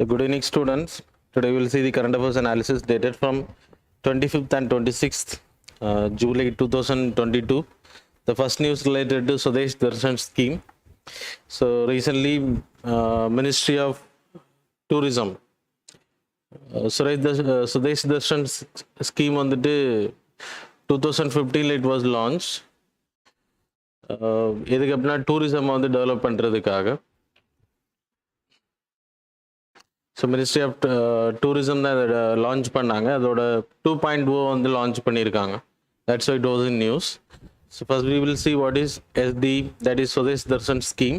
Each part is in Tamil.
So good evening, students. Today we will see the current affairs analysis dated from 25th and 26th July 2022. The first news related to Swadesh Darshan scheme. So recently, Ministry of Tourism, Swadesh Darshan scheme on the 2015 it was launched. இதுக்கு அப்படின்னா டூரிசம் வந்து டெவலப் பண்ணுறதுக்காக. ஸோ மினிஸ்ட்ரி ஆஃப் டூரிசம் தான் அதை லான்ச் பண்ணாங்க. அதோட 2.0 வந்து லான்ச் பண்ணியிருக்காங்க. That's why it was in news. So first we will see what is SD, that is Swadesh Darshan scheme,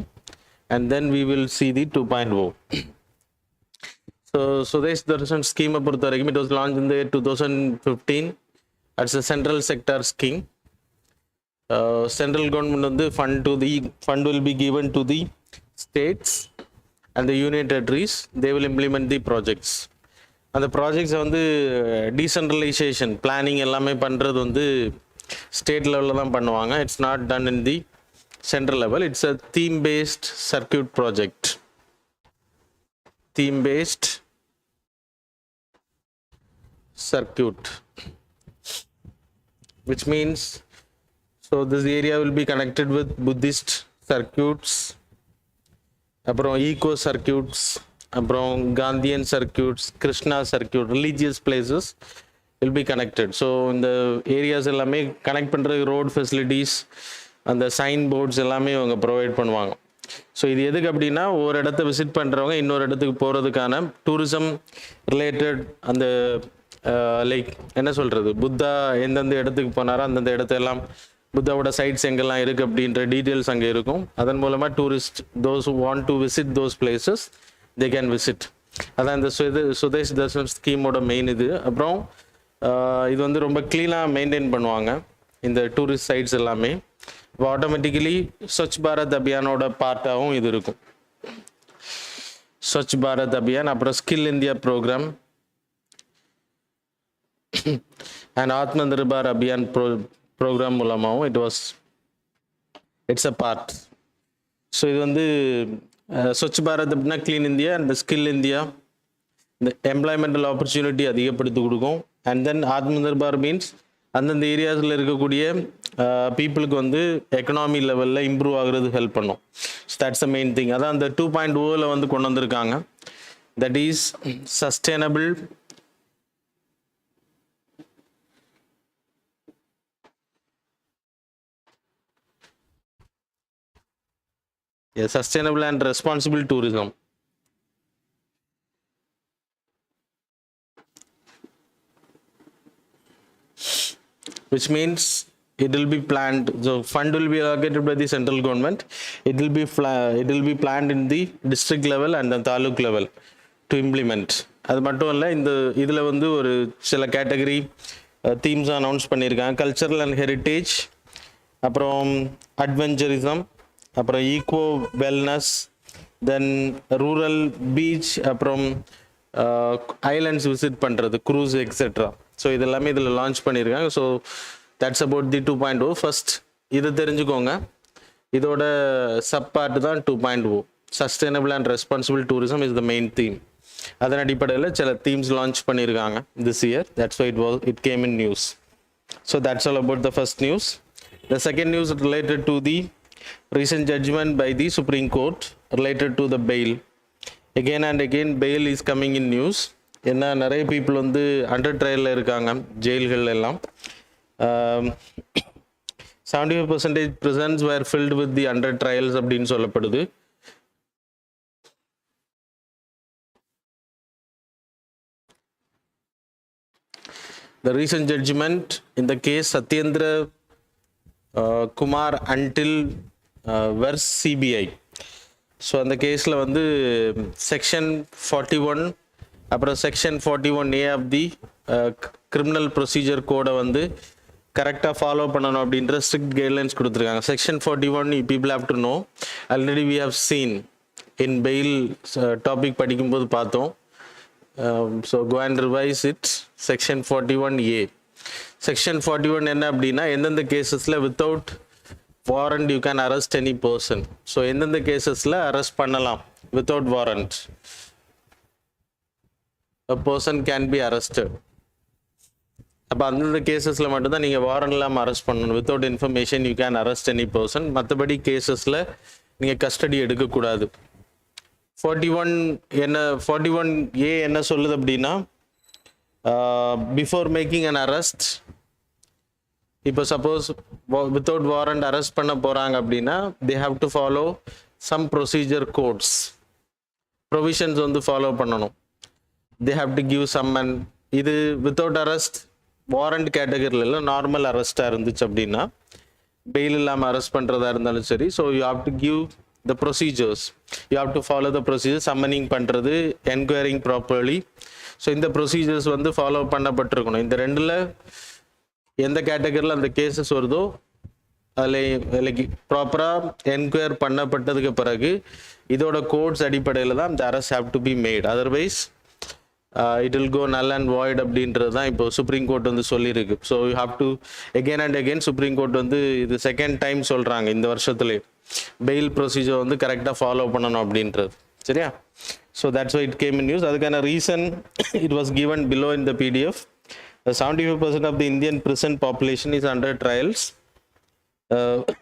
and then we will see the 2.0. So Swadesh Darshan ஸ்கீமை பொறுத்த வரைக்கும் it was launch in 2015. It's a central sector scheme. Central government வந்து fund will be given to the states and the union territories. They will implement the projects. அந்த ப்ராஜெக்ட்ஸை வந்து டீசென்ட்ரலைசேஷன் பிளானிங் எல்லாமே பண்ணுறது வந்து ஸ்டேட் லெவலில் தான் பண்ணுவாங்க. It's not done in the central level. It's a theme paste circuit project. Theme paste circuit, which means so this area will be connected with Buddhist circuits, அப்புறம் ஈகோ சர்க்கியூட்ஸ், அப்புறம் Gandhian circuits, Krishna circuit, religious places will be connected. So இந்த ஏரியாஸ் எல்லாமே கனெக்ட் பண்ணுற ரோட் ஃபெசிலிட்டிஸ், அந்த சைன் போர்ட்ஸ் எல்லாமே அவங்க ப்ரொவைட் பண்ணுவாங்க. ஸோ இது எதுக்கு அப்படின்னா, ஒரு இடத்த விசிட் பண்ணுறவங்க இன்னொரு இடத்துக்கு போகிறதுக்கான டூரிசம் ரிலேட்டட் அந்த லைக் என்ன சொல்கிறது, புத்தா எந்தெந்த இடத்துக்கு போனாரோ அந்தந்த இடத்தெல்லாம், புத்தாவோட சைட்ஸ் எங்கெல்லாம் இருக்குது அப்படின்ற டீட்டெயில்ஸ் அங்கே இருக்கும். அதன் மூலமாக tourist those who want to visit those places they can visit. அதான் இந்த சுதேஷ் தர்ஷன் ஸ்கீமோட மெயின் இது. அப்புறம் இது வந்து ரொம்ப க்ளீனாக மெயின்டைன் பண்ணுவாங்க இந்த டூரிஸ்ட் சைட்ஸ் எல்லாமே. இப்போ ஆட்டோமேட்டிக்கலி ஸ்வச் பாரத் அபியானோட பார்ட்டாகவும் இது இருக்கும். ஸ்வச் பாரத் அபியான், அப்புறம் skill India program and Atma Nirbhar Abhiyan program மூலமாகவும் இட்ஸ் அ பார்ட். ஸோ இது வந்து ஸ்வச் பாரத் அப்படின்னா clean India, and skill India இந்த எம்ப்ளாய்மெண்டல் ஆப்பர்ச்சுனிட்டி அதிகப்படுத்தி கொடுக்கும். And then Atma Nirbhar means அந்தந்த ஏரியாஸில் இருக்கக்கூடிய பீப்புளுக்கு வந்து எக்கனாமி லெவலில் இம்ப்ரூவ் ஆகுறது ஹெல்ப் பண்ணும். So that's a main thing. அதான் அந்த 2.0ல வந்து கொண்டு வந்திருக்காங்க. That is sustainable sustainable and responsible tourism. Which means it will be planned, so fund will be allocated by the central government. It will be planned in the district level and the taluk level to implement. அது மட்டும் இல்லை, இந்த இதில் வந்து ஒரு சில கேட்டகரி தீம்ஸ் அனௌன்ஸ் பண்ணியிருக்காங்க. கல்ச்சரல் அண்ட் ஹெரிட்டேஜ், அப்புறம் அட்வென்ச்சரிசம், அப்புறம் eco wellness, then rural beach, அப்புறம் ஐலண்ட்ஸ் விசிட் பண்ணுறது, க்ரூஸ் எக்ஸெட்ரா. ஸோ இதெல்லாமே இதில் லான்ச் பண்ணியிருக்காங்க. So that's about the 2.0. First இதை தெரிஞ்சுக்கோங்க. இதோட சப் பார்ட் தான் 2.0. Sustainable and responsible tourism is the main theme. அதன் அடிப்படையில் சில தீம்ஸ் லான்ச் பண்ணியிருக்காங்க this year. That's why it came in news. So that's all about the first news. The second news related to the recent judgment by the Supreme Court related to the bail. Again and again bail is coming in news. என்ன நிறைய பீப்புள் வந்து அண்டர் ட்ரையலில் இருக்காங்க ஜெயில்கள் எல்லாம். 75% prisons were filled with the under trials அப்படின்னு சொல்லப்படுது. The recent judgment in the case Satyendra Kumar until versus CBI. So அந்த கேஸில் வந்து செக்ஷன் 41 அப்புறம் section 41A of the criminal procedure கோடை வந்து கரெக்டாக ஃபாலோ பண்ணணும் அப்படின்ற ஸ்ட்ரிக்ட் கைட்லைன்ஸ் கொடுத்துருக்காங்க. Section 41 people have to know. Already we have seen in bail topic படிக்கும்போது பார்த்தோம். So go and revise it. Section 41A. Section 41 என்ன அப்படின்னா, எந்தெந்த கேசஸில் without warrant you can arrest any person. So எந்தெந்த கேசஸில் அரெஸ்ட் பண்ணலாம் without warrant. a person can be arrested. அப்போ அந்தந்த கேசஸில் மட்டும்தான் நீங்கள் வாரண்ட் இல்லாமல் அரெஸ்ட் பண்ணணும். Without information you can arrest any person. மற்றபடி கேசஸில் நீங்கள் கஸ்டடி எடுக்கக்கூடாது. 41A என்ன சொல்லுது அப்படின்னா, பிஃபோர் மேக்கிங் அன் அரெஸ்ட், இப்போ சப்போஸ் வித்தவுட் வாரண்ட் அரெஸ்ட் பண்ண போகிறாங்க அப்படின்னா they have to follow some procedure codes, provisions வந்து ஃபாலோ பண்ணணும். They have to give summon. இது வித்தவுட் அரெஸ்ட் வாரண்ட் கேட்டகரியில் இல்லை, நார்மல் அரெஸ்டாக இருந்துச்சு அப்படின்னா, பெயில் இல்லாமல் அரெஸ்ட் பண்ணுறதா இருந்தாலும் சரி, so you have to give the procedures, you have to follow the procedure, summoning பண்ணுறது, என்கொயரிங் ப்ராப்பர்லி. ஸோ இந்த ப்ரொசீஜர்ஸ் வந்து ஃபாலோ பண்ணப்பட்டிருக்கணும். இந்த ரெண்டில் எந்த கேட்டகரியில் அந்த கேசஸ் வருதோ அதில் ப்ராப்பராக என்கொயர் பண்ணப்பட்டதுக்கு பிறகு இதோட கோட்ஸ் அடிப்படையில் தான் இந்த arrest have to be made. Otherwise it will go null and void அப்படின்றது தான் இப்போ சுப்ரீம் கோர்ட் வந்து சொல்லியிருக்கு. So you have to again and again supreme court வந்து இது செகண்ட் டைம் சொல்கிறாங்க இந்த வருஷத்துலேயே பெயில் ப்ரொசீஜர் வந்து கரெக்டாக ஃபாலோ பண்ணணும் அப்படின்றது. சரியா? So that's why it came in news. அதுக்கான reason it was given below in the PDF. 75% of the Indian prison population is under trials.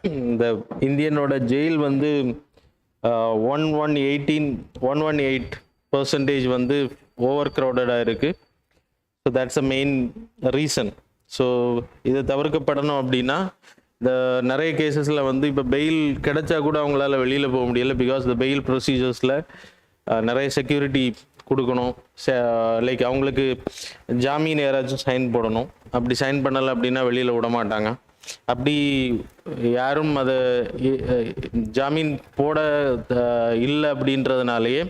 இந்த இந்தியனோட ஜெயில் வந்து 118% வந்து ஓவர் க்ரௌடடாக இருக்குது. So that's a main reason. So இதை தவிர்க்கப்படணும் அப்படின்னா இந்த நிறைய கேசஸில் வந்து இப்போ பெயில் கிடைச்சா கூட அவங்களால வெளியில் போக முடியலை. பிகாஸ் இந்த பெயில் ப்ரொசீஜர்ஸில் நிறைய செக்யூரிட்டி கொடுக்கணும். லைக் அவங்களுக்கு ஜாமீன் யாராச்சும் சைன் போடணும். அப்படி சைன் பண்ணலை அப்படின்னா வெளியில் விட மாட்டாங்க. அப்படி யாரும் அதை ஜாமீன் போட இல்லை அப்படின்றதுனாலேயே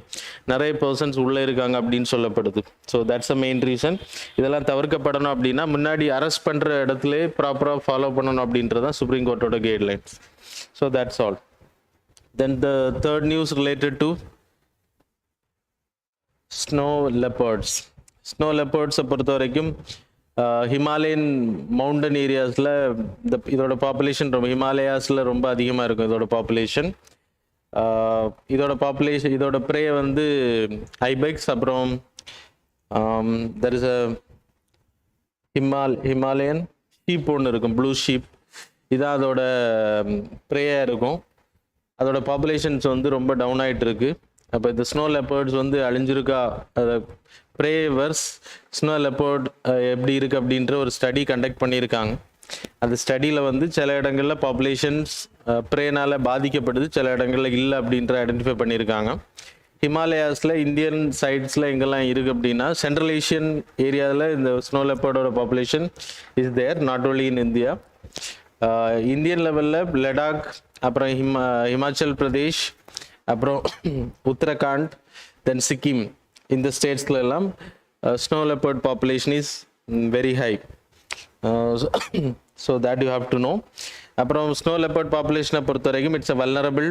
நிறைய பர்சன்ஸ் உள்ளே இருக்காங்க அப்படின்னு சொல்லப்படுது. So that's a main reason. இதெல்லாம் தவிர்க்கப்படணும் அப்படின்னா முன்னாடி அரெஸ்ட் பண்ணுற இடத்துல ப்ராப்பராக ஃபாலோ பண்ணணும் அப்படின்றது தான் சுப்ரீம் கோர்ட்டோட guidelines. So that's all. Then the third news related to snow leopards. Snow லெப்பர்ட்ஸை பொறுத்த வரைக்கும் ஹிமாலயன் மவுண்டன் ஏரியாஸில் இதோட பாப்புலேஷன் ரொம்ப ஹிமாலயாஸில் ரொம்ப அதிகமாக இருக்கும். இதோட பாப்புலேஷன் இதோட ப்ரே வந்து ஐபெக்ஸ், அப்புறம் there is a Himalayan sheep ஒன்று இருக்கும், ப்ளூ ஷீப். இதான் அதோட ப்ரேயாக இருக்கும். அதோட பாப்புலேஷன்ஸ் வந்து ரொம்ப டவுன் ஆகிட்டு இருக்கு. அப்போ இந்த ஸ்னோ லெப்பர்ட்ஸ் வந்து அழிஞ்சிருக்கா, அதை ப்ரே வர்ஸ் ஸ்னோ லெப்பர்ட் எப்படி இருக்குது அப்படின்ற ஒரு ஸ்டடி கண்டக்ட் பண்ணியிருக்காங்க. அந்த ஸ்டடியில் வந்து சில இடங்களில் பாப்புலேஷன்ஸ் ப்ரேனால் பாதிக்கப்படுது, சில இடங்களில் இல்லை அப்படின்ற ஐடென்டிஃபை பண்ணியிருக்காங்க. ஹிமாலயாஸில் இந்தியன் சைட்ஸில் எங்கெல்லாம் இருக்குது அப்படின்னா சென்ட்ரல் ஏஷியன் ஏரியாவில் இந்த ஸ்னோ லெப்பர்டோட population is there, not only in India. Indian லெவலில் லடாக், அப்புறம் ஹிமாச்சல் பிரதேஷ், அப்புறம் உத்தரகாண்ட், தென் சிக்கிம், இந்த ஸ்டேட்ஸ்ல எல்லாம் snow leopard population is very high. So that you have to know. அப்புறம் ஸ்னோ லெப்பர்ட் பாப்புலேஷனை பொறுத்த வரைக்கும் இட்ஸ் அ வல்னரபிள்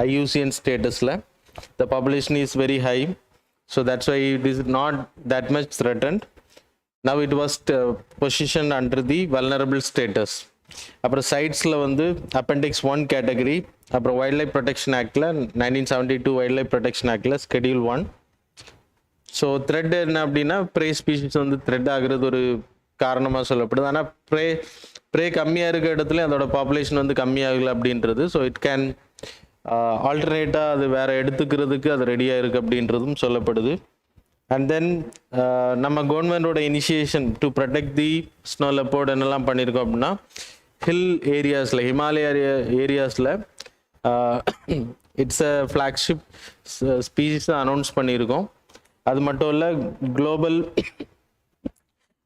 IUCN ஸ்டேட்டஸில் the population is very high. So that's why it is not that much threatened. Now it was position under the vulnerable status. அப்புறம் சைட்ஸில் வந்து அப்பெண்டிக்ஸ் 1 கேட்டகரி, அப்புறம் வைல்ட் லைஃப் ப்ரொடெக்ஷன் ஆக்டில் 1972 வைல்ட் லைஃப் ப்ரொடெக்ஷன் ஆக்டில் ஸ்கெடியூல் 1. ஸோ த்ரெட் என்ன அப்படின்னா ப்ரே ஸ்பீஷிஸ் வந்து த்ரெட் ஆகுறது ஒரு காரணமாக சொல்லப்படுது. ஆனால் ப்ரே கம்மியாக இருக்க இடத்துல அதோட பாப்புலேஷன் வந்து கம்மியாகலை அப்படின்றது. ஸோ இட் கேன் ஆல்டர்னேட்டாக அது வேறு எடுத்துக்கிறதுக்கு அது ரெடியாக இருக்குது அப்படின்றதும் சொல்லப்படுது. அண்ட் தென் நம்ம கவர்மெண்டோட initiation to protect the snow leopard என்னெல்லாம் பண்ணியிருக்கோம் அப்படின்னா, ஹில் ஏரியாஸில் ஹிமாலயா ஏரியாஸில் இட்ஸ் அ ஃப்ளாக்ஷிப் ஸ்பீஷிஸை அனௌன்ஸ் பண்ணியிருக்கோம். அது மட்டும் இல்லை, global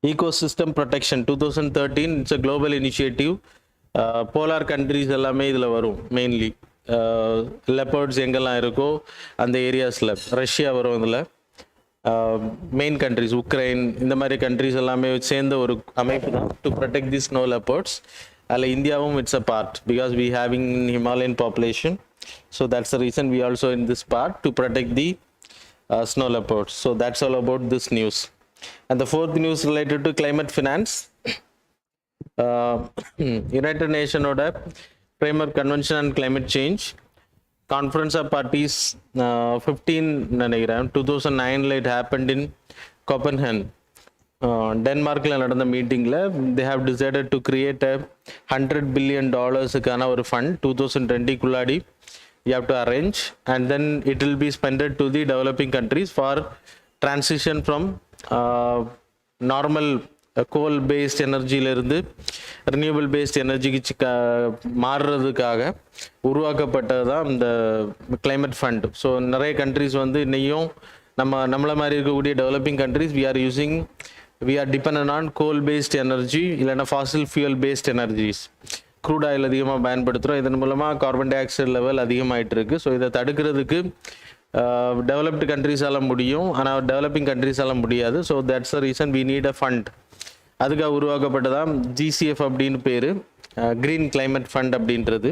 ecosystem protection 2013 it's a global initiative. Polar countries எல்லாமே இதில் வரும். மெயின்லி லெப்பர்ட்ஸ் எங்கெல்லாம் இருக்கோ அந்த ஏரியாஸில் ரஷ்யா வரும். இதில் மெயின் கண்ட்ரிஸ் உக்ரைன், இந்த மாதிரி கண்ட்ரிஸ் எல்லாமே சேர்ந்த ஒரு அமைப்பு தான் to protect the snow leopards. அதில் இந்தியாவும் it's a part because we having Himalayan population. So that's the reason we also in this part to protect the snow leopards. So that's all about this news. And the fourth news related to climate finance. United Nations oda framework convention on climate change conference of parties 15 நினைக்கிறேன் 2009 it happened in Copenhagen. டென்மார்க்கில் நடந்த மீட்டிங்கில் they have decided to create a $100 billion ஒரு fund 2020 you have to arrange, and then it will be spent to the developing countries for transition from normal coal based energy இருந்து renewable based energy மாறுறதுக்காக உருவாக்கப்பட்டது தான் இந்த climate fund. ஸோ நிறைய கண்ட்ரிஸ் வந்து இன்னையும் நம்மள மாதிரி இருக்கக்கூடிய developing countries we are dependent on coal based energy இல்லைன்னா fossil fuel based energies. Crude oil அதிகமாக பயன்படுத்துகிறோம். இதன் மூலமாக கார்பன் டை ஆக்சைடு லெவல் அதிகமாகிட்டு இருக்குது. ஸோ இதை தடுக்கிறதுக்கு டெவலப்டு கண்ட்ரீஸால் முடியும், ஆனால் டெவலப்பிங் கண்ட்ரீஸால் முடியாது. So that's the reason we need a fund. அதுக்காக உருவாக்கப்பட்டதான் ஜிசிஎஃப் அப்படின்னு பேர், க்ரீன் கிளைமேட் ஃபண்ட் அப்படின்றது.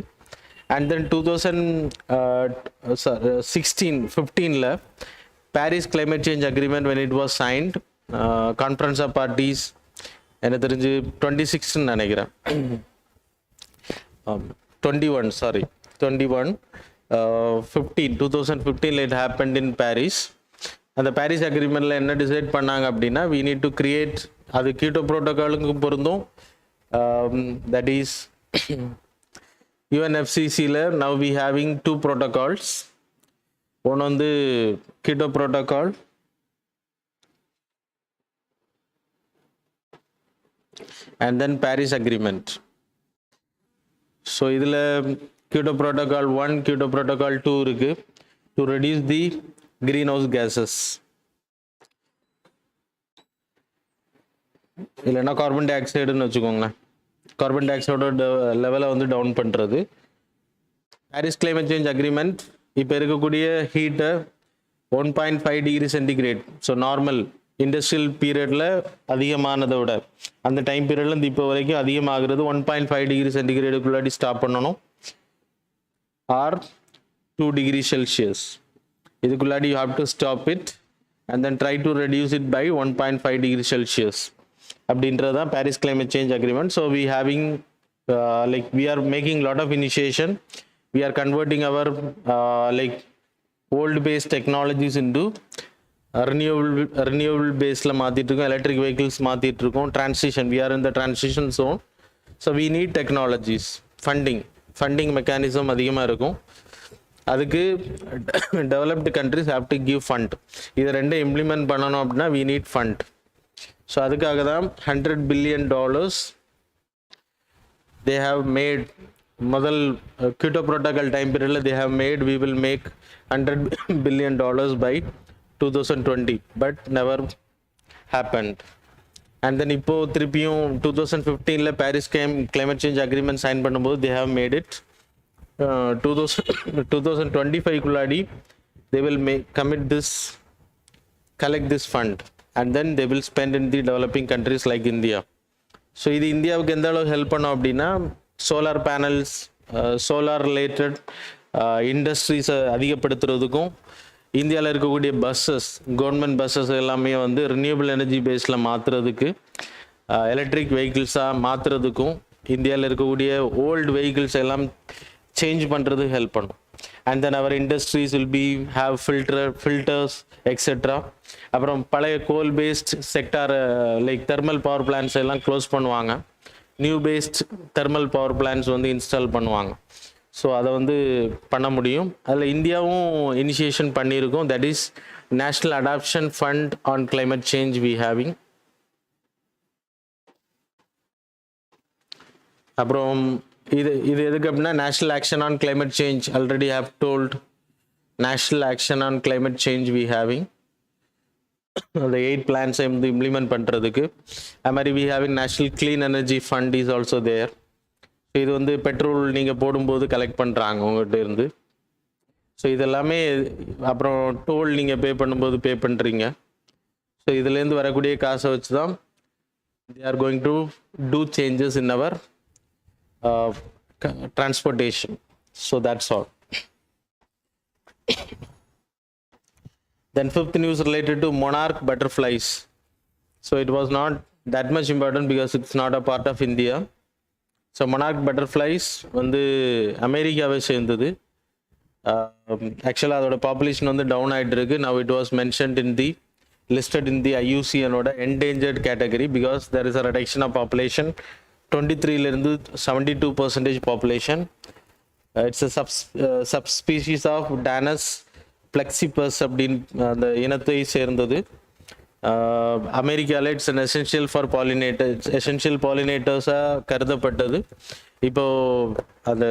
And then 2015 Paris climate change agreement when it was signed, conference of parties எனக்கு தெரிஞ்சு 26 நினைக்கிறேன் 2015 it happened in Paris. அந்த பாரிஸ் அக்ரிமெண்ட்ல என்ன டிசைட் பண்ணாங்க அப்படின்னா, we need to create, அது கியோட்டோ புரோட்டோகாலுக்கும் பொருந்தும், தட் இஸ் UNFCCல now we having 2 protocols. ஒன்று வந்து Kyoto protocol and then Paris agreement. ஸோ இதில் கியோட்டோ புரோட்டோகால் 1, கியோட்டோ புரோட்டோகால் 2 இருக்குது. To reduce the green house gases, இல்லைன்னா கார்பன் டை ஆக்சைடுன்னு வச்சுக்கோங்களேன், கார்பன் டை ஆக்சைடோட லெவலை வந்து டவுன் பண்ணுறது. பாரிஸ் கிளைமேட் சேஞ்ச் அக்ரிமெண்ட் இப்போ இருக்கக்கூடிய ஹீட்டை 1.5 degree centigrade, so normal industrial பீரியடில் அதிகமானதை விட அந்த டைம் பீரியட்லேருந்து இப்போ வரைக்கும் அதிகமாகிறது 1.5 டிகிரி சென்டிகிரேடுக்குள்ளாடி ஸ்டாப் பண்ணணும், ஆர் 2 டிகிரி செல்சியஸ் இதுக்குள்ளாடி you have to stop it and then try to reduce it by 1.5 degree Celsius அப்படின்றது தான் Paris climate change agreement. So we having we are making lot of initiation, we are converting our old based technologies into renewable பேஸில் மாற்றிட்டு இருக்கோம், எலக்ட்ரிக் வெஹிக்கிள்ஸ் மாற்றிட்டு இருக்கோம், transition, we are in the transition zone. So we need technologies, funding mechanism அதிகமாக இருக்கும். அதுக்கு developed countries have to give fund. இதை ரெண்டை இம்ப்ளிமெண்ட் பண்ணணும் அப்படின்னா we need fund. ஸோ அதுக்காக தான் $100 billion they have made. முதல் கியோட்டோ புரோட்டோகால் டைம் பீரியடில் they have made, we will make $100 billion by 2020, but never happened. And then இப்போ திருப்பியும் 2015 Paris climate change agreement sign பண்ணும்போது they have made it 2025 they will collect this fund and then they will spend in the developing countries like India. So இது இந்தியாவுக்கு எந்த அளவு ஹெல்ப் பண்ணோம் அப்படின்னா, சோலார் பேனல்ஸ், சோலார் ரிலேட்டட் இண்டஸ்ட்ரீஸை அதிகப்படுத்துறதுக்கும், இந்தியாவில் இருக்கக்கூடிய பஸ்ஸஸ், கவர்மெண்ட் பஸ்ஸஸ் எல்லாமே வந்து ரினியூபிள் எனர்ஜி பேஸில் மாற்றுறதுக்கு, எலக்ட்ரிக் வெஹிக்கிள்ஸாக மாற்றுறதுக்கும், இந்தியாவில் இருக்கக்கூடிய ஓல்டு வெஹிக்கிள்ஸ் எல்லாம் சேஞ்ச் பண்ணுறதுக்கு ஹெல்ப் பண்ணும். And then our industries will be have filters etcetera. அப்புறம் பழைய coal based sector thermal power plants எல்லாம் க்ளோஸ் பண்ணுவாங்க, new based thermal power plants வந்து இன்ஸ்டால் பண்ணுவாங்க. ஸோ அதை வந்து பண்ண முடியும். அதில் இந்தியாவும் இனிஷியேஷன் பண்ணியிருக்கோம், that is national adaptation fund on climate change we having. அப்புறம் இது எதுக்கு அப்படின்னா, national action on climate change, already have told national action on climate change we having. அந்த 8 பிளான்ஸை வந்து இம்ப்ளிமெண்ட் பண்ணுறதுக்கு. அது மாதிரி we having national clean energy fund is also there. இது வந்து பெட்ரோல் நீங்கள் போடும்போது கலெக்ட் பண்ணுறாங்க உங்கள்கிட்ட இருந்து. ஸோ இதெல்லாமே அப்புறம் டோல் நீங்கள் பே பண்ணும்போது பே பண்ணுறீங்க. ஸோ இதுலேருந்து வரக்கூடிய காசை வச்சு தான் they are going to do changes in our transportation. So that's all. Then fifth news related to monarch butterflies. So it was not that much important because it's not a part of India. So monarch butterflies வந்து அமெரிக்காவை சேர்ந்தது. ஆக்சுவலாக அதோட பாப்புலேஷன் வந்து டவுன் ஆகிட்டு இருக்கு. Now it was mentioned in the listed in the IUCN endangered category because there is a reduction of population 23 இருந்து 72% population. It's a subspecies of Danus plexipus அப்படின் அந்த இனத்தை சேர்ந்தது. அமெரிக்காவில் it's an essential for pollinators, essential pollinators-ஆக கருதப்பட்டது. இப்போது அந்த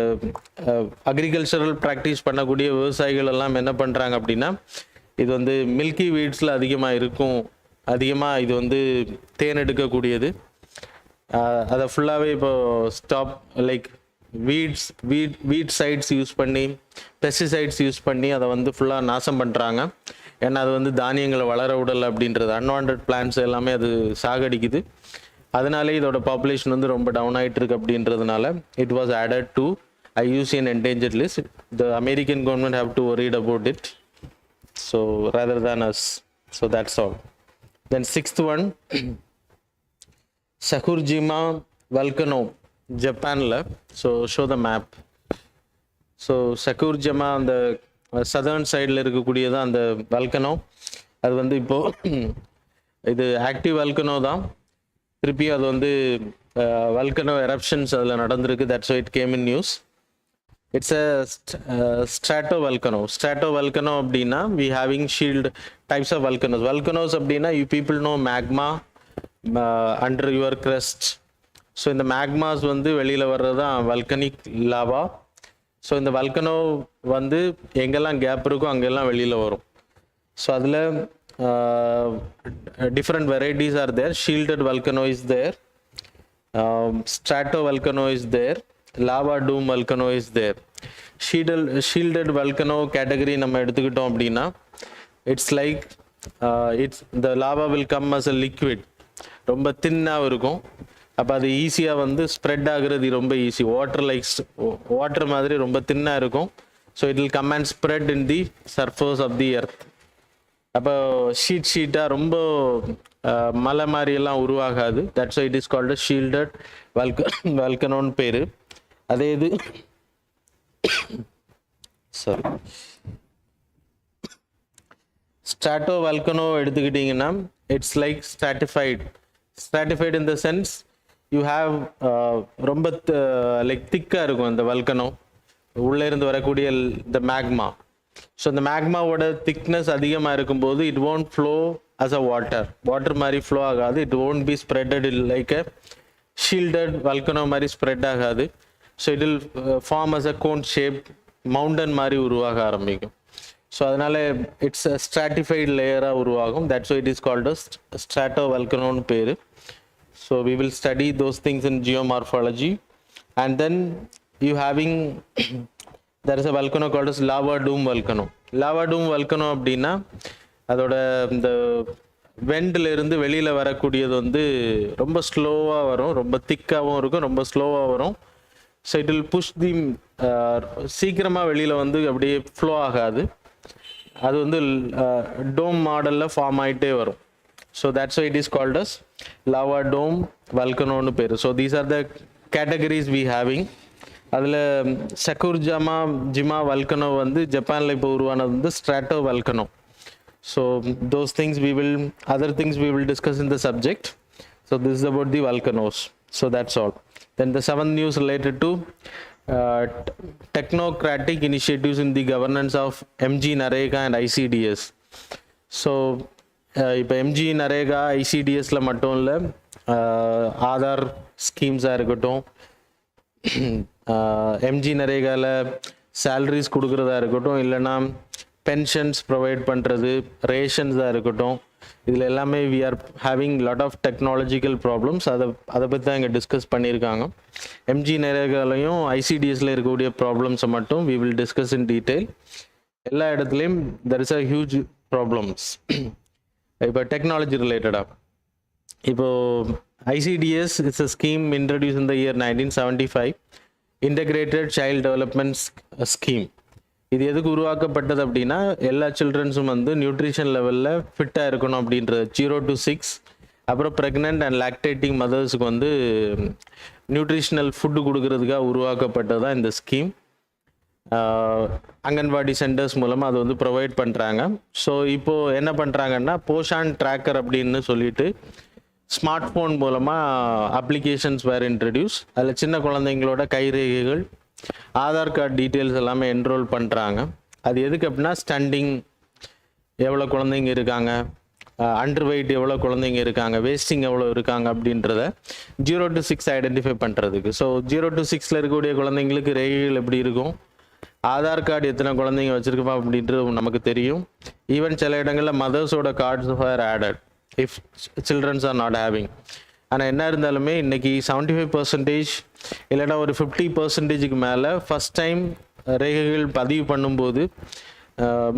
அக்ரிகல்ச்சரல் ப்ராக்டிஸ் பண்ணக்கூடிய விவசாயிகள் எல்லாம் என்ன பண்ணுறாங்க அப்படின்னா, இது வந்து மில்கி வீட்ஸில் அதிகமாக இருக்கும், அதிகமாக இது வந்து தேன் எடுக்கக்கூடியது. அதை ஃபுல்லாகவே இப்போது ஸ்டாப் லைக் வீட் சைட்ஸ் யூஸ் பண்ணி, பெஸ்டிசைட்ஸ் யூஸ் பண்ணி அதை வந்து ஃபுல்லாக நாசம் பண்ணுறாங்க. ஏன்னா அது வந்து தானியங்களை வளர விடலை அப்படின்றது, அன்வான்ட் பிளான்ஸ் எல்லாமே அது சாகடிக்குது. அதனாலே இதோட பாப்புலேஷன் வந்து ரொம்ப டவுன் ஆகிட்டு இருக்கு அப்படின்றதுனால it was added to IUCN endangered list. The American government have to worried about it, so rather than us. So that's all. Then sixth one, Sakurajima volcano, Japan la. So show the map. So Sakurajima on the southern side la irukக்கூடியது அந்த volcano. அது வந்து இப்போ இது ஆக்டிவ் volcano தான். திருப்பி அது வந்து volcano eruptions அதில் நடந்திருக்கு. That's why it came in news. It's a stratovolcano. Stratovolcano அப்படின்னா we having shield types of volcanoes. Volcanoes அப்படின்னா you people know magma under your crust. So இந்த மேக்மாஸ் வந்து வெளியில் வர்றது தான் வல்கனிக் லாவா. ஸோ இந்த வல்கனோ வந்து எங்கெல்லாம் கேப் இருக்கோ அங்கெல்லாம் வெளியில் வரும். ஸோ அதில் different varieties are there. Shielded volcano is there, stratovolcano is there, lava dome volcano is there. Shielded volcano category நம்ம எடுத்துக்கிட்டோம் அப்படின்னா it's like it's the lava will come as a liquid, ரொம்ப தின்னாக இருக்கும். அப்போ அது ஈஸியாக வந்து ஸ்ப்ரெட் ஆகுறது ரொம்ப ஈஸி. வாட்டர் மாதிரி ரொம்ப தின்னாக இருக்கும். So it will come and spread in the surface of the earth. அப்போ ஷீட்டாக ரொம்ப மலை மாதிரியெல்லாம் உருவாகாது. That's why it is called shielded வல்கனோன்னு பேர். அதே இது சாரி ஸ்ட்ராட்டோ வல்கனோ எடுத்துக்கிட்டிங்கன்னா it's like stratified in the sense you have ரொம்ப லைக் திக்காக இருக்கும் அந்த வல்கனோ, உள்ளே இருந்து வரக்கூடிய இந்த மேக்மா. ஸோ இந்த மேக்மாவோட திக்னஸ் அதிகமாக இருக்கும்போது it won't flow as a water மாதிரி ஃப்ளோ ஆகாது. It won't be spreaded like a shielded volcano மாதிரி ஸ்ப்ரெட் ஆகாது. So it will form as a cone shape, mountain மாதிரி உருவாக ஆரம்பிக்கும். ஸோ அதனால் இட்ஸ் அ ஸ்ட்ராட்டிஃபைடு லேயராக உருவாகும். That's it is called strato வல்கனோன்னு பேர். So we will study those things in geomorphology. And then you having there is a volcano called as lava dome volcano. Lava dome volcano அப்படின்னா அதோட இந்த வெண்டில் இருந்து வெளியில் வரக்கூடியது வந்து ரொம்ப ஸ்லோவாக வரும், ரொம்ப திக்காகவும் இருக்கும், ரொம்ப ஸ்லோவாக வரும். So it will push the சீக்கிரமாக வெளியில் வந்து அப்படியே ஃப்ளோ ஆகாது. அது வந்து டோம் மாடலில் ஃபார்ம் ஆகிட்டே வரும். So that's why it is called as lava dome வல்கனோன்னு பேர். So these are the categories we having. அதில் சக்குர்ஜிமா வல்கனோ வந்து ஜப்பானில் இப்போ உருவானது வந்து strato volcano. So those things other things we will discuss in the subject. So this is about the volcanoes. So that's all. Then the seventh news related to technocratic initiatives in the governance of MG NAREGA and ICDS. So இப்போ MG NAREGA ICDSல மட்டும் இல்லை, ஆதார் ஸ்கீம்ஸாக இருக்கட்டும், எம்ஜி நரேகாவில் சேலரிஸ் கொடுக்குறதா இருக்கட்டும், இல்லைனா பென்ஷன்ஸ் ப்ரொவைட் பண்ணுறது, ரேஷன்ஸாக இருக்கட்டும், இதில் எல்லாமே we are having lot of technological problems. அதை பற்றி தான் இங்கே டிஸ்கஸ் பண்ணியிருக்காங்க. எம்ஜி நரேகாலையும் ஐசிடிஎஸில் இருக்கக்கூடிய ப்ராப்ளம்ஸை மட்டும் we will discuss in detail. எல்லா இடத்துலையும் there is a huge problems. இப்போ டெக்னாலஜி ரிலேட்டடாக இப்போது ICDS is a scheme introduced in the year 1975, Integrated Child Development Scheme. இது எதுக்கு உருவாக்கப்பட்டது அப்படின்னா எல்லா சில்ட்ரன்ஸும் வந்து நியூட்ரிஷன் லெவலில் ஃபிட்டாக இருக்கணும் அப்படின்றது. 0 to 6, அப்புறம் ப்ரெக்னென்ட் அண்ட் லாக்டேட்டிங் மதர்ஸுக்கு வந்து நியூட்ரிஷனல் ஃபுட்டு கொடுக்கறதுக்காக உருவாக்கப்பட்டது தான் இந்த ஸ்கீம். அங்கன்வாடி சென்டர்ஸ் மூலமாக அது வந்து ப்ரொவைட் பண்ணுறாங்க. ஸோ இப்போது என்ன பண்ணுறாங்கன்னா போஷான் ட்ராக்கர் அப்படின்னு சொல்லிட்டு ஸ்மார்ட் ஃபோன் மூலமாக அப்ளிகேஷன்ஸ் வேறு இன்ட்ரடியூஸ். அதில் சின்ன குழந்தைங்களோட கைரேகைகள், ஆதார் கார்டு டீட்டெயில்ஸ் எல்லாமே என்ரோல் பண்ணுறாங்க. அது எதுக்கு அப்படின்னா ஸ்டண்டிங் எவ்வளோ குழந்தைங்க இருக்காங்க, அண்டர் வெயிட் எவ்வளோ குழந்தைங்க இருக்காங்க, வேஸ்டிங் எவ்வளோ இருக்காங்க அப்படின்றத 0 to 6 ஐடென்டிஃபை பண்ணுறதுக்கு. ஸோ 0 to 6 இருக்கக்கூடிய குழந்தைங்களுக்கு ரேகைகள் எப்படி இருக்கும், ஆதார் கார்டு எத்தனை குழந்தைங்க வச்சுருக்கோம் அப்படின்றது நமக்கு தெரியும். ஈவன் சில இடங்களில் மதர்ஸோட cards are added if childrens are not having. ஆனால் என்ன இருந்தாலுமே இன்றைக்கி 75% இல்லைன்னா ஒரு 50%க்கு மேலே ஃபஸ்ட் டைம் ரேகைகள் பதிவு பண்ணும்போது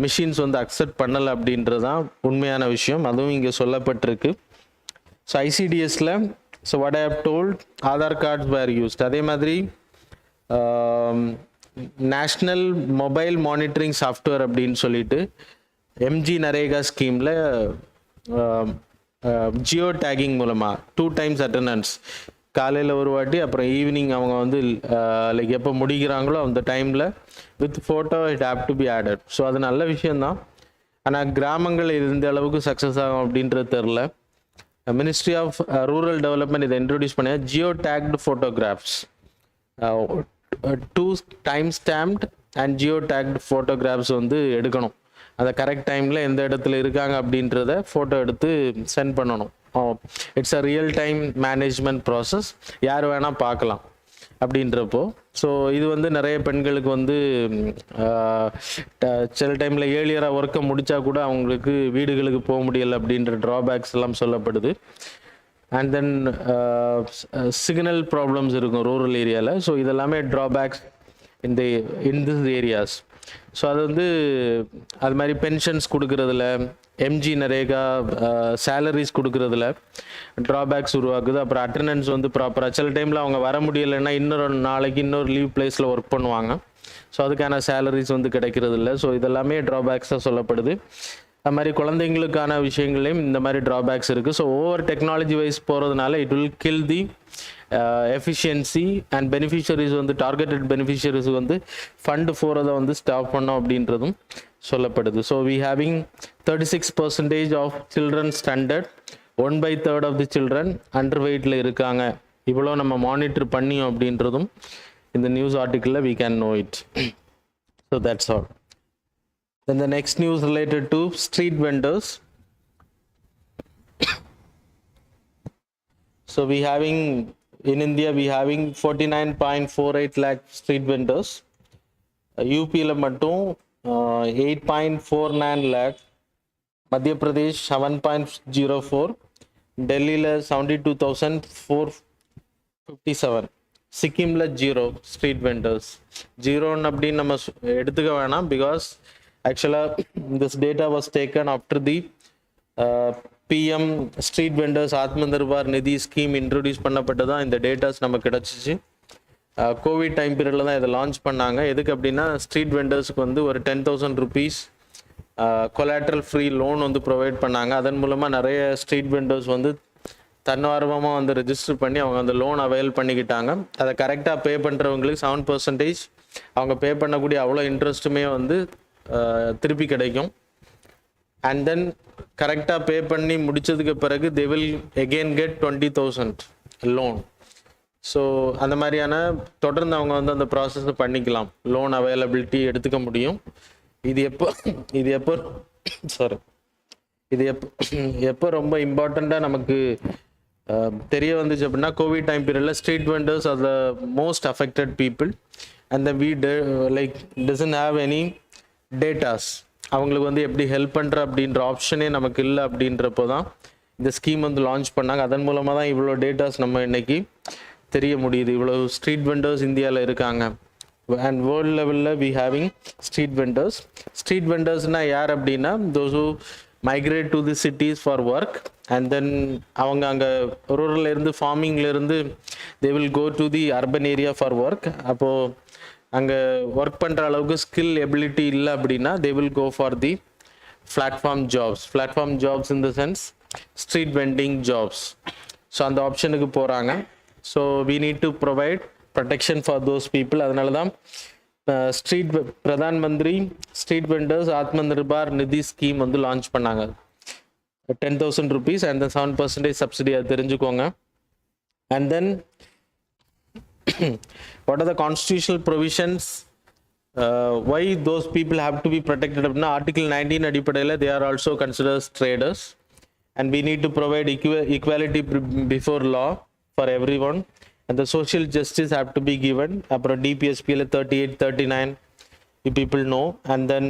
மிஷின்ஸ் வந்து அக்செப்ட் பண்ணலை அப்படின்றது தான் உண்மையான விஷயம். அதுவும் இங்கே சொல்லப்பட்டிருக்கு. ஸோ ஐசிடிஎஸில் so what I have told Aadhaar cards were used. அதே மாதிரி நேஷ்னல் மொபைல் மானிட்டரிங் சாஃப்ட்வேர் அப்படின்னு சொல்லிட்டு எம்ஜி நரேகா ஸ்கீமில் ஜியோ டேகிங் மூலமாக 2 times அட்டண்டன்ஸ், காலையில் ஒரு வாட்டி அப்புறம் ஈவினிங் அவங்க வந்து லைக் எப்போ முடிக்கிறாங்களோ அந்த டைமில் with photo it have to B added. So அது நல்ல விஷயந்தான். ஆனால் கிராமங்கள் எந்த அளவுக்கு சக்ஸஸ் ஆகும் அப்படின்றது தெரில. மினிஸ்ட்ரி ஆஃப் ரூரல் டெவலப்மெண்ட் இதை இன்ட்ரடியூஸ் பண்ண Jio tagged photographs, 2 times stamped and Jio tagged photographs வந்து எடுக்கணும். அதை கரெக்ட் டைமில் எந்த இடத்துல இருக்காங்க அப்படின்றத ஃபோட்டோ எடுத்து சென்ட் பண்ணணும். It's a real time management process, யார் வேணால் பார்க்கலாம் அப்படின்றப்போ. ஸோ இது வந்து நிறைய பெண்களுக்கு வந்து சில டைமில் ஏர்லியராக ஒர்க்கை முடித்தா கூட அவங்களுக்கு வீடுகளுக்கு போக முடியலை அப்படின்ற ட்ராபேக்ஸ் எல்லாம் சொல்லப்படுது. அண்ட் தென் சிக்னல் ப்ராப்ளம்ஸ் இருக்கும் ரூரல் ஏரியாவில். ஸோ இதெல்லாமே drawbacks in this areas. So அது வந்து அது மாதிரி பென்ஷன்ஸ் கொடுக்குறதுல, எம்ஜி நரேகா சேலரிஸ் கொடுக்குறதுல ட்ராபேக்ஸ் உருவாக்குது. அப்புறம் அட்டண்டன்ஸ் வந்து ப்ராப்பராக சில டைமில் அவங்க வர முடியலைன்னா இன்னொரு நாளைக்கு இன்னொரு லீவ் பிளேஸில் ஒர்க் பண்ணுவாங்க. ஸோ அதுக்கான சேலரிஸ் வந்து கிடைக்கிறது இல்லை. ஸோ இதெல்லாமே ட்ராபேக்ஸாக சொல்லப்படுது. அது மாதிரி குழந்தைங்களுக்கான விஷயங்களையும் இந்த மாதிரி ட்ராபேக்ஸ் இருக்குது. ஸோ ஓவர் டெக்னாலஜி வைஸ் போகிறதுனால it will kill the efficiency and beneficiaries வந்து டார்கெட்டட் பெனிஃபிஷரிஸ் வந்து ஃபண்டு போகிறதை வந்து ஸ்டாப் பண்ணோம் அப்படின்றதும் சொல்லப்படுது. So we having 36% of children standard, 1/3 of the children under வெயிட்டில் இருக்காங்க. இவ்வளோ நம்ம மானிட்டர் பண்ணியோம் அப்படின்றதும் இந்த நியூஸ் ஆர்டிக்கிளில் we can know it. So that's all. Then the next news related to street vendors. So we having in India we having 49.48 lakh street vendors. UP ல மட்டும் 8.49 lakh, மத்திய பிரதேஷ் 7.04, டெல்லியில் 72,457, சிக்கிமில் 0 ஸ்ட்ரீட் வெண்டர்ஸ். 0 அப்படின்னு நம்ம எடுத்துக்க வேணாம், பிகாஸ் ஆக்சுவலாக this data was taken after the PM street vendors Atma Nirbhar நிதி ஸ்கீம் இன்ட்ரடியூஸ் பண்ணப்பட்டு தான் இந்த டேட்டாஸ் நமக்கு கிடச்சிச்சு. கோவிட் டைம் பீரியடில் தான் இதை லான்ச் பண்ணாங்க. எதுக்கு அப்படின்னா ஸ்ட்ரீட் வெண்டர்ஸுக்கு வந்து ஒரு 10,000 rupees கொலாட்ரல் ஃப்ரீ லோன் வந்து ப்ரொவைட் பண்ணாங்க. அதன் மூலமாக நிறைய ஸ்ட்ரீட் வெண்டர்ஸ் வந்து தன்னார்வமாக வந்து ரெஜிஸ்டர் பண்ணி அவங்க அந்த லோன் அவைல் பண்ணிக்கிட்டாங்க. அதை கரெக்டாக பே பண்ணுறவங்களுக்கு 7% அவங்க பே பண்ணக்கூடிய அவ்வளோ இன்ட்ரெஸ்ட்டுமே வந்து திருப்பி கிடைக்கும். அண்ட் தென் கரெக்டாக பே பண்ணி முடித்ததுக்கு பிறகு they will again get 20,000 loan. So அந்த மாதிரியான தொடர்ந்து அவங்க வந்து அந்த ப்ராசஸை பண்ணிக்கலாம், லோன் அவைலபிலிட்டி எடுத்துக்க முடியும். இது எப்போ ரொம்ப இம்பார்ட்டண்ட்டாக நமக்கு தெரிய வந்துச்சு அப்படின்னா கோவிட் டைம் பீரியடில் street vendors are the most affected people and we like doesn't have any டேட்டாஸ். அவங்களுக்கு வந்து எப்படி ஹெல்ப் பண்ணுற அப்படின்ற ஆப்ஷனே நமக்கு இல்லை. அப்படின்றப்போ தான் இந்த ஸ்கீம் வந்து லான்ச் பண்ணாங்க. அதன் மூலமாக தான் இவ்வளோ டேட்டாஸ் நம்ம இன்னைக்கு தெரிய முடியுது. இவ்வளோ ஸ்ட்ரீட் வெண்டர்ஸ் இந்தியாவில் இருக்காங்க. அண்ட் வேர்ல்டு லெவலில் we having street vendors. Street வெண்டர்ஸ்னால் யார் அப்படின்னா those who migrate to the cities for work and then அவங்க அங்கே ரூரல்லேருந்து ஃபார்மிங்லேருந்து they will go to the urban area for work. அப்போது அங்கே ஒர்க் பண்ணுற அளவுக்கு ஸ்கில் எபிலிட்டி இல்லை அப்படின்னா they will go for the platform jobs in the sense street vending jobs. So அந்த ஆப்ஷனுக்கு போகிறாங்க. So we need to provide protection for those people. அதனால தான் street Pradhan Mantri street vendors Atma Nirbhar நிதி ஸ்கீம் வந்து லான்ச் பண்ணாங்க. 10,000 rupees and the 7% subsidy அது தெரிஞ்சுக்கோங்க. And then what are the constitutional provisions? Why those people have to be protected? Article 19 அடிப்படையில் they are also considered as traders and we need to provide equality before law for everyone and the social justice have to be given. அப்புறம் DPSPல 38 39 you people know, and then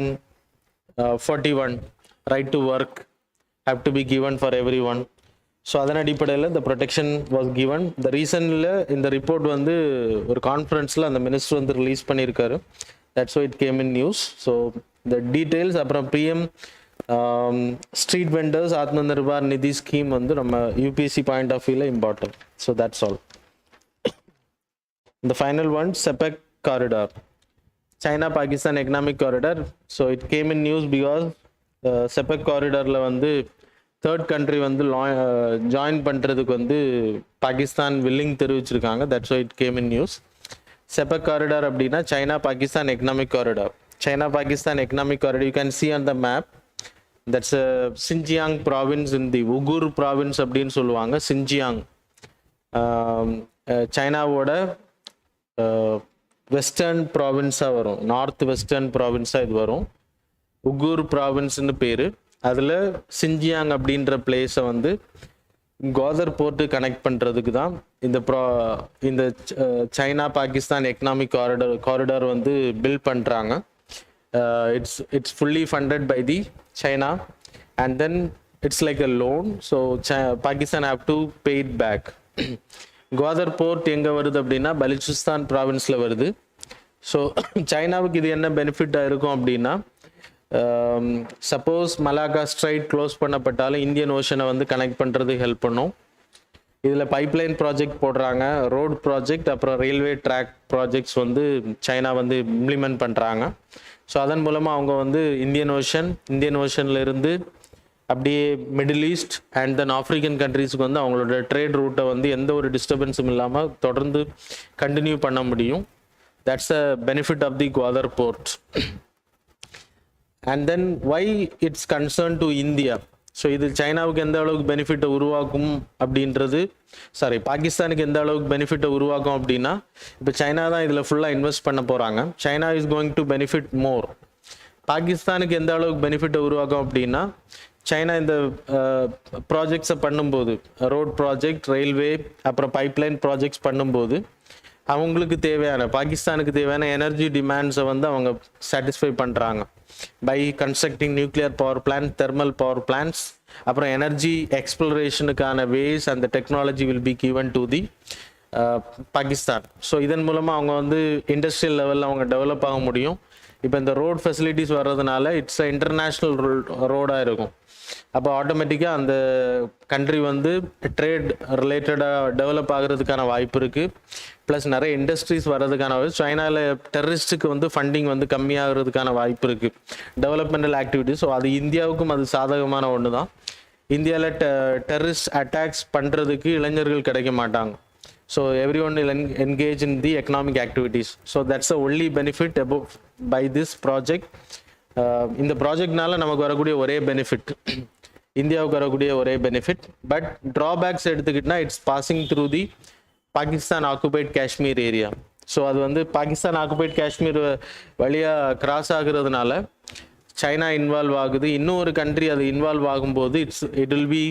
41 right to work have to be given for everyone. So அதன் அடிப்படையில் the protection was given. The ரீசனில் இந்த ரிப்போர்ட் வந்து ஒரு கான்ஃபரன்ஸில் அந்த மினிஸ்டர் வந்து ரிலீஸ் பண்ணியிருக்காரு. That's why it came in news. So the details அப்புறம் PM street vendors Atma Nirbhar நிதி ஸ்கீம் வந்து நம்ம யூபிஎஸ்சி பாயிண்ட் ஆஃப் வியூவில் important. So that's all. The final one, CEPEC corridor, China-Pakistan economic corridor. So it came in news because CEPEC corridorல வந்து தேர்ட் கண்ட்ரி வந்து ஜாயின் பண்ணுறதுக்கு வந்து பாகிஸ்தான் வில்லிங் தெரிவிச்சிருக்காங்க. That's why it came in news. CEPEC corridor அப்படின்னா China-Pakistan economic corridor. China-Pakistan economic corridor, you can see on the map, that's a Xinjiang province in the Uyghur province அப்படின்னு சொல்லுவாங்க. Xinjiang சைனாவோட வெஸ்டர்ன் ப்ராவின்ஸாக வரும், நார்த் வெஸ்டர்ன் ப்ராவின்ஸாக இது வரும். உகூர் ப்ராவின்ஸ்னு பேர். அதில் சின்ஜியாங் அப்படின்ற பிளேஸை வந்து கோதர் போர்ட்டு கனெக்ட் பண்ணுறதுக்கு தான் இந்த சைனா பாகிஸ்தான் எக்கனாமிக் காரிடார் வந்து பில்ட் பண்ணுறாங்க. It's fully funded by the China and then it's like a loan. So Pakistan have to pay it back. Gwadar port எங்கே வருது அப்படின்னா பலுச்சிஸ்தான் ப்ராவின்ஸில் வருது. ஸோ சைனாவுக்கு இது என்ன பெனிஃபிட்டாக இருக்கும் அப்படின்னா, சப்போஸ் மலாக்கா ஸ்ட்ரைட் க்ளோஸ் பண்ணப்பட்டாலும் இந்தியன் ஓஷனை வந்து கனெக்ட் பண்ணுறதுக்கு ஹெல்ப் பண்ணும். இதில் பைப்லைன் ப்ராஜெக்ட் போடுறாங்க, ரோடு ப்ராஜெக்ட், அப்புறம் ரயில்வே ட்ராக் ப்ராஜெக்ட்ஸ் வந்து சைனா வந்து இம்ப்ளிமெண்ட் பண்ணுறாங்க. ஸோ அதன் மூலமாக அவங்க வந்து இந்தியன் ஓஷன்லேருந்து அப்படியே Middle East and then African கண்ட்ரீஸுக்கு வந்து அவங்களோட ட்ரேட் ரூட்டை வந்து எந்த ஒரு டிஸ்டர்பன்ஸும் இல்லாமல் தொடர்ந்து கண்டினியூ பண்ண முடியும். That's a benefit of the Gwadar port. And then why it's concern to India. ஸோ இது சைனாவுக்கு எந்த அளவுக்கு பெனிஃபிட்டை உருவாக்கும் அப்படின்றது, பாகிஸ்தானுக்கு எந்த அளவுக்கு பெனிஃபிட்டை உருவாக்கும் அப்படின்னா, இப்போ சைனா தான் இதில் ஃபுல்லாக இன்வெஸ்ட் பண்ண போகிறாங்க. China is going to benefit more. பாகிஸ்தானுக்கு எந்த அளவுக்கு பெனிஃபிட்டை உருவாக்கும் அப்படின்னா, சைனா இந்த ப்ராஜெக்ட்ஸை பண்ணும்போது, ரோட் ப்ராஜெக்ட், ரயில்வே, அப்புறம் பைப்லைன் ப்ராஜெக்ட்ஸ் பண்ணும்போது அவங்களுக்கு தேவையான, பாகிஸ்தானுக்கு தேவையான எனர்ஜி டிமாண்ட்ஸை வந்து அவங்க சாட்டிஸ்ஃபை பண்ணுறாங்க by constructing nuclear power plant, thermal power plants, அப்புறம் எனர்ஜி எக்ஸ்ப்ளரேஷனுக்கான வேஸ் அந்த technology will be given to the Pakistan. So இதன் மூலமாக அவங்க வந்து இண்டஸ்ட்ரியல் லெவலில் அவங்க டெவலப் ஆக முடியும். இப்போ இந்த ரோட் ஃபெசிலிட்டிஸ் வர்றதுனால இட்ஸ் அ இன்டர்நேஷ்னல் ரோடாக இருக்கும். அப்போ ஆட்டோமேட்டிக்காக அந்த கண்ட்ரி வந்து ட்ரேட் ரிலேட்டடாக டெவலப் ஆகிறதுக்கான வாய்ப்பு இருக்குது. ப்ளஸ் நிறைய இண்டஸ்ட்ரீஸ் வர்றதுக்கான வாய்ப்பு. சைனாவில் டெரரிஸ்ட்டுக்கு வந்து ஃபண்டிங் வந்து கம்மியாகிறதுக்கான வாய்ப்பு இருக்குது, டெவலப்மெண்டல் ஆக்டிவிட்டிஸ். ஸோ அது இந்தியாவுக்கும் அது சாதகமான ஒன்று தான். இந்தியாவில் டெரரிஸ்ட் அட்டாக்ஸ் பண்ணுறதுக்கு இளைஞர்கள் கிடைக்க மாட்டாங்க. So everyone will engage in the economic activities. So that's the only benefit about by this project. இந்த ப்ராஜெக்ட்னால நமக்கு வரக்கூடிய ஒரே பெனிஃபிட், இந்தியாவுக்கு வரக்கூடிய ஒரே பெனிஃபிட். பட் ட்ராபேக்ஸ் எடுத்துக்கிட்டா it's passing through the Pakistan occupied Kashmir area. So அது வந்து பாகிஸ்தான் ஆக்குபைட் காஷ்மீர் வழியாக கிராஸ் ஆகுறதுனால சைனா இன்வால்வ் ஆகுது. இன்னும் ஒரு கண்ட்ரி அது இன்வால்வ் ஆகும்போது இட் வில் பி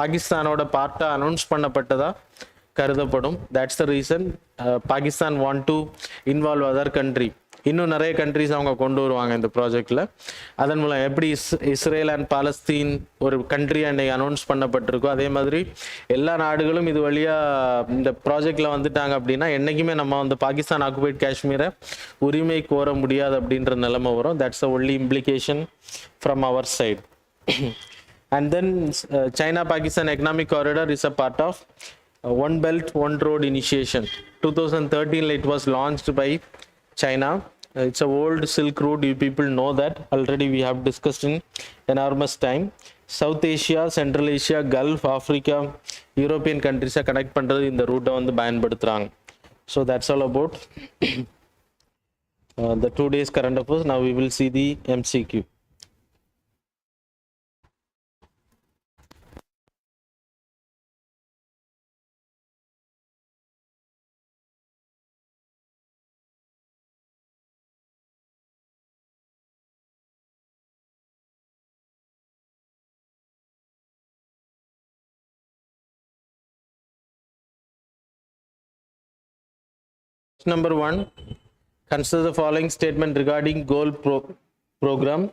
பாகிஸ்தானோட பார்ட்டாக அனௌன்ஸ் பண்ணப்பட்டதா கருதப்படும். That's the reason Pakistan want to involve other country. இன்னும் நிறைய கண்ட்ரிஸ் அவங்க கொண்டு வருவாங்க இந்த ப்ராஜெக்டில். அதன் மூலம் எப்படி இஸ்ரேல் அண்ட் பாலஸ்தீன் ஒரு கண்ட்ரி அன்னைக்கு அனௌன்ஸ் பண்ணப்பட்டிருக்கோ, அதே மாதிரி எல்லா நாடுகளும் இது வழியாக இந்த ப்ராஜெக்டில் வந்துட்டாங்க அப்படின்னா என்றைக்குமே நம்ம வந்து பாகிஸ்தான் ஆக்குபைட் காஷ்மீரை உரிமை கோர முடியாது அப்படின்ற நிலைமை வரும். That's the only implication from our side. And then China-Pakistan economic corridor is a part of One Belt One Road initiation. 2013 it was launched by China. It's a old Silk Route. You people know that already. We have discussed in enormous time. South Asia, Central Asia, Gulf, Africa, European countries connect பண்றது இந்த ரூட்டை வந்து பயன்படுத்துறாங்க. So that's all about. the 2 days current affairs. Now we will see the MCQ. Number 1, consider the following statement regarding goal program.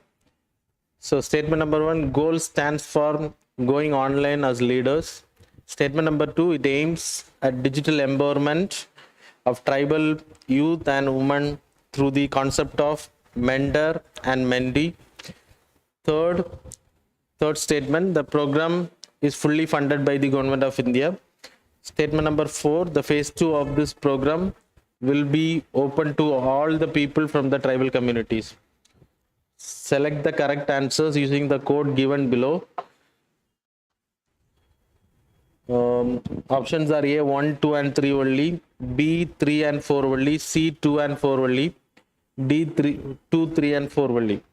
So statement number 1, goal stands for going online as leaders. Statement number 2, it aims at digital empowerment of tribal youth and women through the concept of mentor and mentee. Third, third statement, the program is fully funded by the government of India. Statement number 4, the phase 2 of this program will be open to all the people from the tribal communities. Select the correct answers using the code given below. Options are A 1, 2 and 3 only, B 3 and 4 only, C 2 and 4 only, D 3, 2, 3 and 4 only.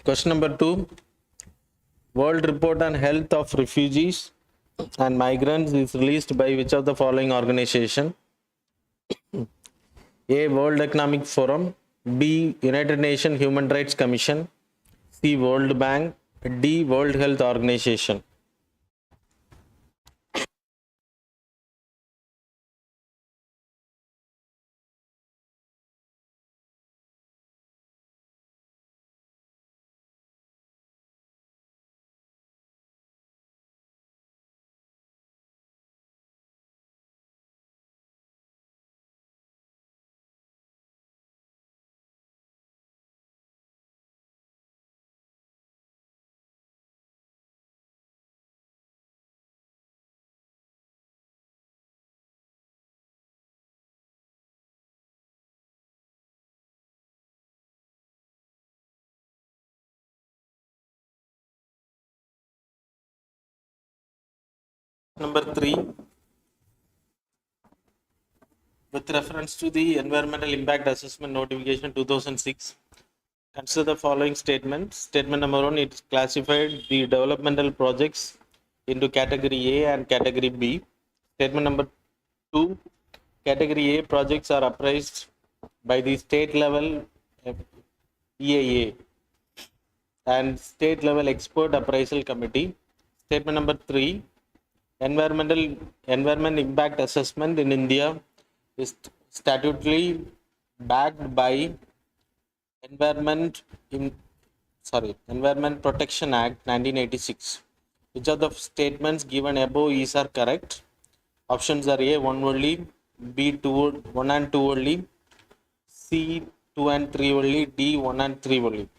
Question number 2, World Report on Health of Refugees and Migrants is released by which of the following organization? A. World Economic Forum, B. United Nations Human Rights Commission, C. World Bank, D. World Health Organization. Number 3, with reference to the Environmental Impact Assessment Notification 2006, consider the following statements. Statement number 1, it classified the developmental projects into category A and category B. Statement number 2, category A projects are appraised by the state level EAA and state level expert appraisal committee. Statement number 3, environment impact assessment in India is statutorily backed by Environment Environment Protection Act 1986. Which of the statements given above is are correct? Options are A 1 only, B 1 and 2 only, C 2 and 3 only, D 1 and 3 only.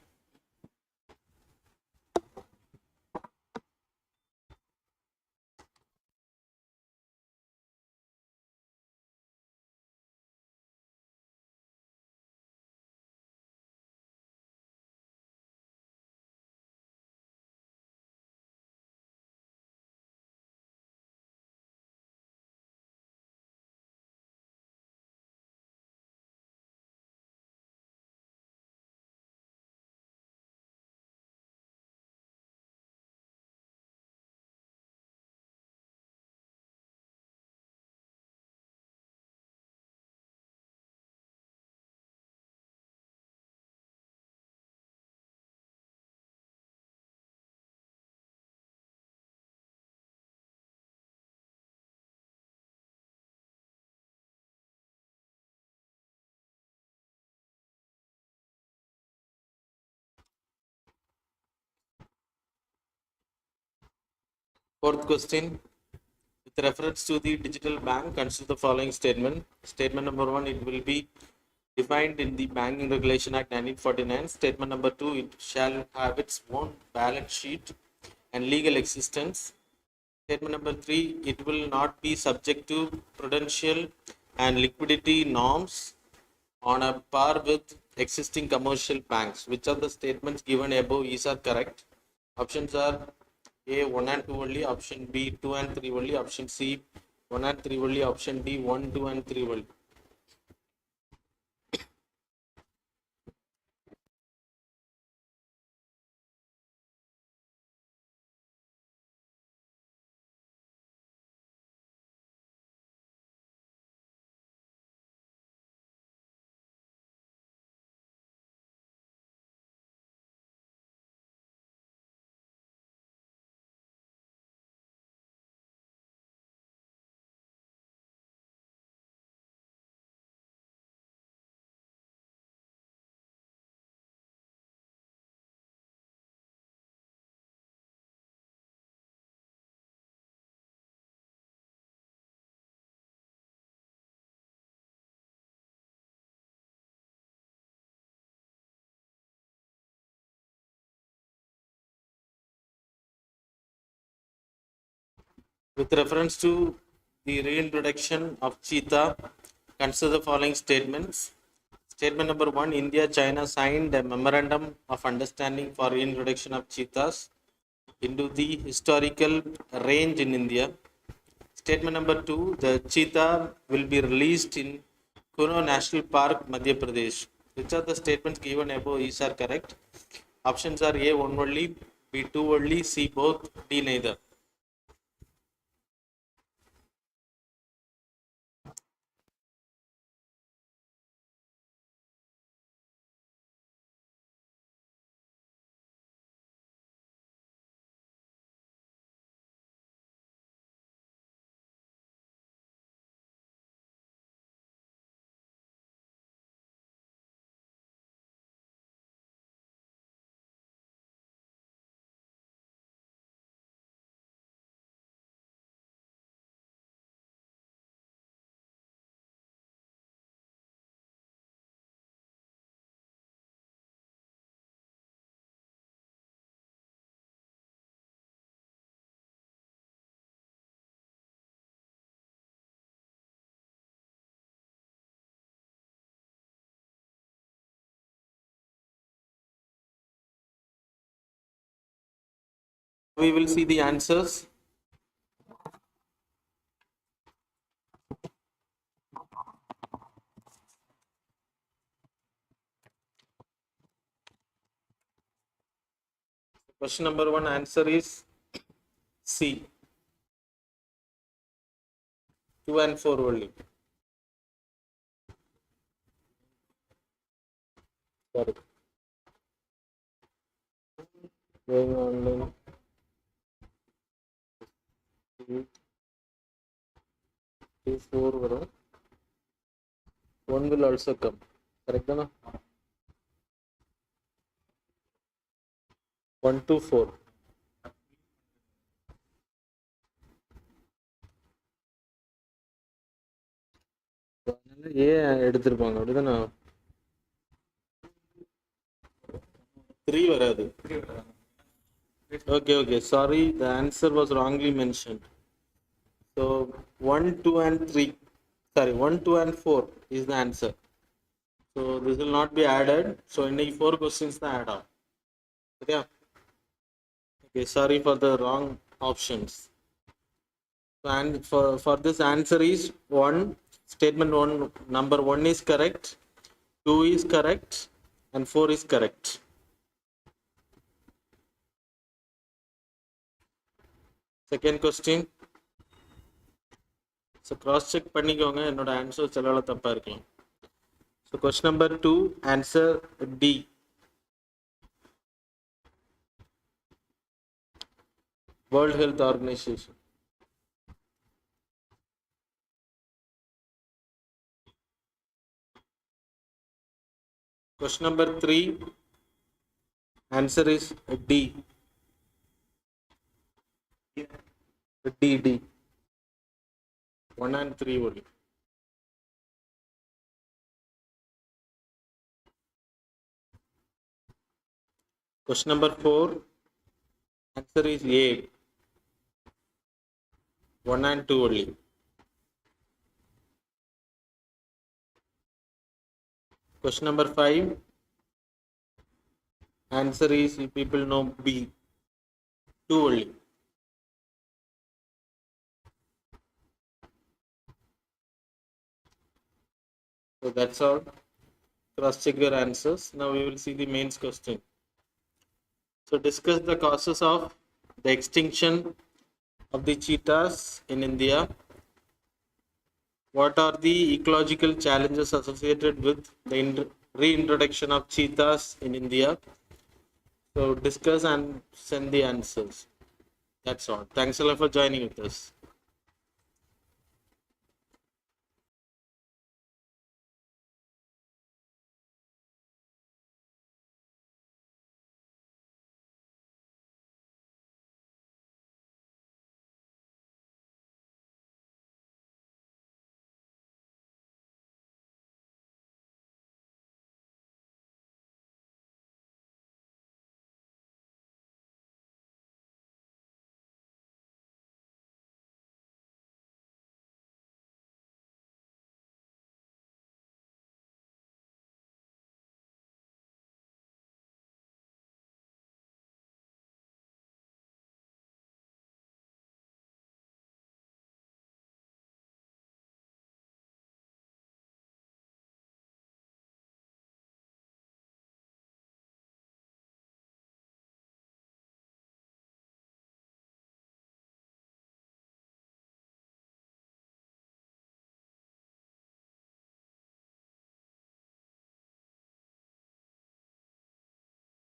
Fourth question. With reference to the digital bank, consider the following statement. Statement number one, it will be defined in the Banking Regulation Act 1949. Statement number two, it shall have its own balance sheet and legal existence. Statement number three, it will not be subject to prudential and liquidity norms on a par with existing commercial banks. Which of the statements given above is are correct? Options are A 1 and 2 only, option B 2 and 3 only, option C 1 and 3 only, option D 1, 2 and 3 only. With reference to the reintroduction of cheetah, consider the following statements. Statement number one, India China signed a memorandum of understanding for reintroduction of cheetahs into the historical range in India. Statement number two, the cheetah will be released in Kuno National Park, Madhya Pradesh. Which of the statements given above is are correct? Options are A 1 only, B 2 only, C both, D neither. We will see the answers. Question number one answer is C. 2 and 4 only. Sorry. Going online. 2, 4 வரும். 1 will also come. Correct தானா? 1 to 4. ஏ எடுத்திருப்பாங்க அப்படிதானே? 3 வராது. Okay. Sorry, the answer was wrongly mentioned. So 1, 2 and 3. Sorry, 1, 2 and 4 is the answer. So this will not be added. So in the 4 questions the add on. Okay, sorry for the wrong options. And for this answer is 1. Statement 1, number 1 is correct, 2 is correct, and 4 is correct. Second question. So cross check பண்ணிக்கோங்க, என்னோட ஆன்சர் சிலல தப்பா இருக்கலாம். So question number 2, answer D. World Health Organization. Question number 3, answer is D. D, D. 1 and 3 only. Question number 4. Answer is A. 1 and 2 only. Question number 5. Answer is, you people know, B. 2 only. So that's all. Cross check your answers. Now we will see the mains question. So discuss the causes of the extinction of the cheetahs in India. What are the ecological challenges associated with the reintroduction of cheetahs in India? So discuss and send the answers. That's all. Thanks a lot for joining with us.